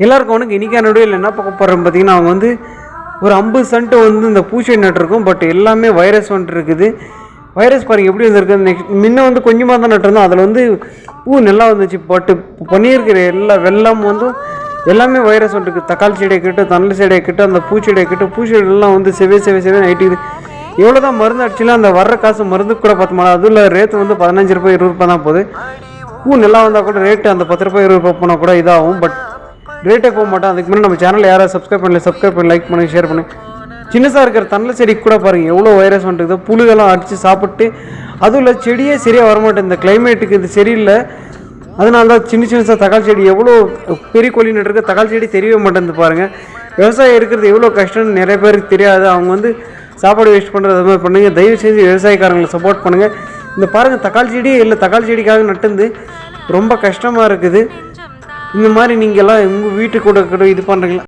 எல்லாருக்கும் அவனுக்கு இன்றைக்கான வீடியோவில் என்ன பார்க்க போகிறோம் பார்த்தீங்கன்னா, அவங்க வந்து ஒரு 50 சென்ட் வந்து இந்த பூச்செடி நட்டுருக்கும். பட் எல்லாமே வைரஸ் வந்துட்டு இருக்குது. வைரஸ் பாருங்கள் எப்படி வந்துருக்கு. நெக்ஸ்ட் முன்ன வந்து கொஞ்சமாக தான் நட்டுருந்தோம், அதில் வந்து பூ நல்லா வந்துச்சு. பட்டு பண்ணியிருக்கிற எல்லா வெள்ளம் வந்து எல்லாமே வைரஸ் வந்துருக்கு. தக்காளி செடியை கிட்ட, தண்ணி செடியை கிட்ட, அந்த பூச்செடியை கிட்ட, பூச்செடியெல்லாம் வந்து செவே நைட்டுக்குது. எவ்வளோ தான் மருந்து அடிச்சுலாம் அந்த வர்ற காசு மருந்து கூட பார்த்தோம்னா அதில் ரேட்டு வந்து 15 ரூபாய் 20 ரூபாய் தான் போகுது. பூ நல்லா வந்தால் கூட ரேட்டு அந்த 10 ரூபாய் 20 ரூபாய் போனால் கூட இதாகும். பட் ரேட்டே போக மாட்டோம். அதுக்கு முன்னாடி நம்ம சேனலில் யாராவது சப்ஸ்கிரைப் பண்ணி லைக் பண்ணி ஷேர் பண்ணி. சின்னதாக இருக்கிற தண்ணி செடிக்கு கூட பாருங்கள் எவ்வளோ வைரஸ் வந்துருக்குது. புழுகெல்லாம் அடித்து சாப்பிட்டு அதுவும் இல்லை, செடியே சரியாக வரமாட்டேன். இந்த கிளைமேட்டுக்கு இது சரியில்லை. அதனால தான் சின்ன தக்காளி செடி எவ்வளோ பெரிய கொல்லி நட்டுருக்கு, தக்காளி செடி தெரியவே மாட்டேங்குது. பாருங்கள், விவசாயம் இருக்கிறது எவ்வளோ கஷ்டம்னு நிறைய பேருக்கு தெரியாது. அவங்க வந்து சாப்பாடு வேஸ்ட் பண்ணுறது அது மாதிரி பண்ணுங்கள். தயவு செஞ்சு விவசாயக்காரங்களை சப்போர்ட் பண்ணுங்கள். இந்த பாருங்கள், தக்காளி செடியே இல்லை, தக்காளி செடிக்காக நட்டுந்து ரொம்ப கஷ்டமாக இருக்குது. இந்த மாதிரி நீங்கள்லாம் உங்கள் வீட்டுக்கு கூட இது பண்ணுறீங்களா?